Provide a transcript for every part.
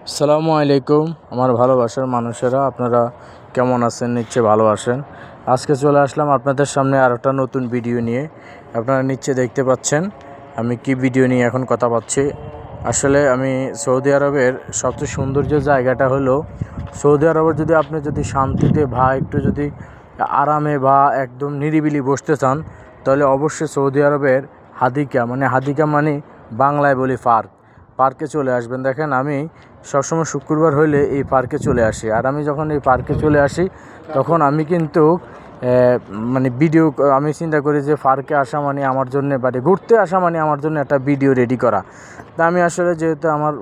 আসসালামু আলাইকুম আমার ভালোবাসার মানুষেরা, আপনারা কেমন আছেন? নিশ্চয়ই ভালো আছেন। আজকে চলে আসলাম আপনাদের সামনে আর একটা নতুন ভিডিও নিয়ে। আপনারা নিশ্চয়ই দেখতে পাচ্ছেন আমি কি ভিডিও নিয়ে এখন কথা বলছি। আসলে আমি সৌদি আরবের সবচেয়ে সৌন্দর্য জায়গাটা হলো সৌদি আরবের আপনি যদি শান্তিতে একটু যদি আরামে একদম নিরিবিলি বসতে চান, তাহলে অবশ্যই সৌদি আরবের হাদিকা মানে বাংলায় বলি পার্কে চলে আসবেন। দেখেন, আমি সবসময় শুক্রবার হইলে এই পার্কে চলে আসি। আর আমি যখন এই পার্কে চলে আসি তখন আমি কিন্তু আমি চিন্তা করি যে পার্কে আসা মানে আমার জন্য ঘুরতে আসা মানে আমার জন্য একটা ভিডিও রেডি করা। তা আমি আসলে যেহেতু আমার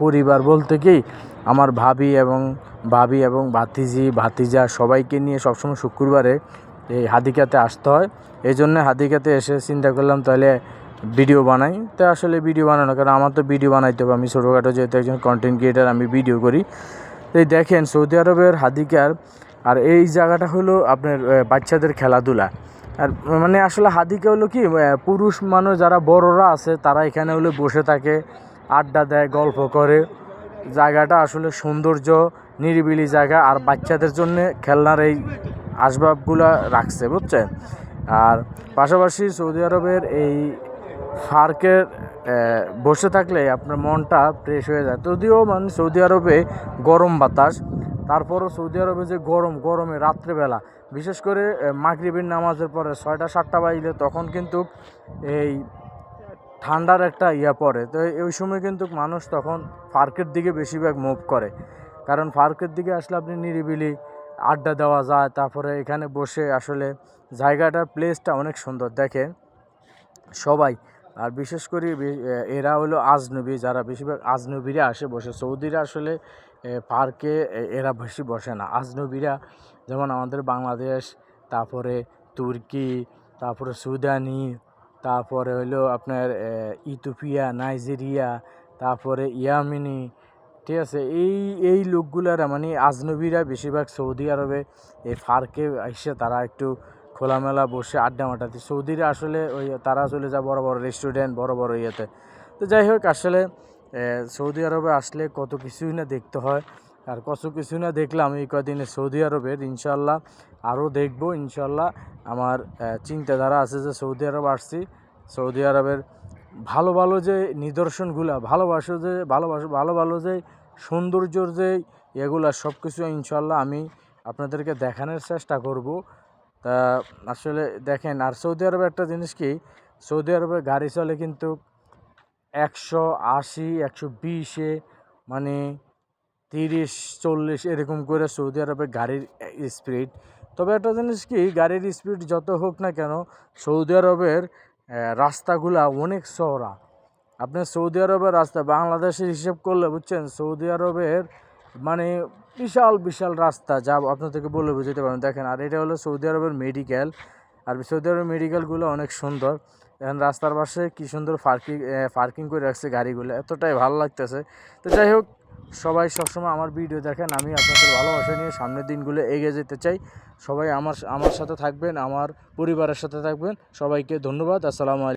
পরিবার বলতে কি আমার ভাবি এবং ভাতিজা সবাইকে নিয়ে সবসময় শুক্রবারে এই হাদিকাতে আসতে হয়। এই জন্য হাদিকাতে এসে চিন্তা করলাম তাহলে ভিডিও বানাই। তো আসলে ভিডিও বানানো, কারণ আমার তো ভিডিও বানাইতে হবে, আমি ছোটোখাটো যেহেতু একজন কন্টেন্ট ক্রিয়েটার, আমি ভিডিও করি। তো এই দেখেন সৌদি আরবের হাদিকার, আর এই জায়গাটা হলো আপনার বাচ্চাদের খেলাধুলা। আর আসলে হাদিকা হলো কি, পুরুষ মানুষ যারা বড়রা আছে তারা এখানে হলো বসে থাকে, আড্ডা দেয়, গল্প করে। জায়গাটা আসলে সৌন্দর্য, নিরিবিলি জায়গা। আর বাচ্চাদের জন্য খেলনার এই আসবাবগুলা রাখছে, বুঝছেন। আর পাশাপাশি সৌদি আরবের এই পার্কের বসে থাকলে আপনার মনটা ফ্রেশ হয়ে যায়। যদিও সৌদি আরবে গরম বাতাস, তারপরও সৌদি আরবে যে গরমে রাত্রেবেলা, বিশেষ করে মাগরিবের নামাজের পরে 6টা-7টা বাজলে তখন কিন্তু এই ঠান্ডার একটা পড়ে। তো ওই সময় কিন্তু মানুষ তখন পার্কের দিকে বেশিরভাগ মুভ করে, কারণ পার্কের দিকে আসলে আপনি নিরিবিলি আড্ডা দেওয়া যায়। তারপরে এখানে বসে আসলে জায়গাটার প্লেসটা অনেক সুন্দর দেখেন সবাই। আর বিশেষ করে এরা হলো আজনবী, যারা বেশিরভাগ আজনবীরা আসে বসে। সৌদিরা আসলে পার্কে এরা বেশি বসে না। আজনবীরা যেমন আমাদের বাংলাদেশ, তারপরে তুর্কি, তারপরে সুদানি, তারপরে হলো আপনার ইথিওপিয়া, নাইজেরিয়া, তারপরে ইয়ামিনি, ঠিক আছে। এই লোকগুলারা আজনবীরা বেশিরভাগ সৌদি আরবে এই পার্কে এসে তারা একটু খোলামেলা বসে আড্ডা মাটাতে। সৌদিরা আসলে তারা চলে যায় বড় বড় রেস্টুরেন্ট, বড় বড় ইয়েতে। তো যাই হোক, আসলে সৌদি আরবে আসলে কত কিছুই না দেখতে হয়। আর কত কিছু না দেখলাম এই কদিনে সৌদি আরবের, ইনশাল্লাহ আরও দেখব ইনশাল্লাহ। আমার চিন্তাধারা আছে যে সৌদি আরব আসছি, সৌদি আরবের ভালো ভালো যে নিদর্শনগুলো, ভালো ভালো যে সৌন্দর্যর যে এগুলা সব কিছু ইনশাল্লাহ আমি আপনাদেরকে দেখানোর চেষ্টা করব। তা আসলে দেখেন, আর সৌদি আরবে একটা জিনিস কি, সৌদি আরবে গাড়ি চলে কিন্তু 180, 120-এ, 30-40 এরকম করে সৌদি আরবে গাড়ির স্পিড। তবে একটা জিনিস কি, গাড়ির স্পিড যত হোক না কেন, সৌদি আরবের রাস্তাগুলা অনেক চওড়া। আপনার সৌদি আরবের রাস্তা বাংলাদেশের হিসেব করলে, বুঝছেন, সৌদি আরবের বিশাল বিশাল রাস্তা, যা আপনাদেরকে বলে বুঝতে পারেন। দেখেন, আর এটা হলো সৌদি আরবের মেডিকেল। আর সৌদি আরবের মেডিকেলগুলো অনেক সুন্দর। এখন রাস্তার পাশে কী সুন্দর পার্কিং করে রাখছে গাড়িগুলো, এতটাই ভালো লাগতেছে। তো যাই হোক, সবাই সবসময় আমার ভিডিও দেখেন, আমি আপনাদের ভালোবাসা নিয়ে সামনের দিনগুলো এগিয়ে যেতে চাই। সবাই আমার সাথে থাকবেন, আমার পরিবারের সাথে থাকবেন। সবাইকে ধন্যবাদ। আসসালামু আলাইকুম।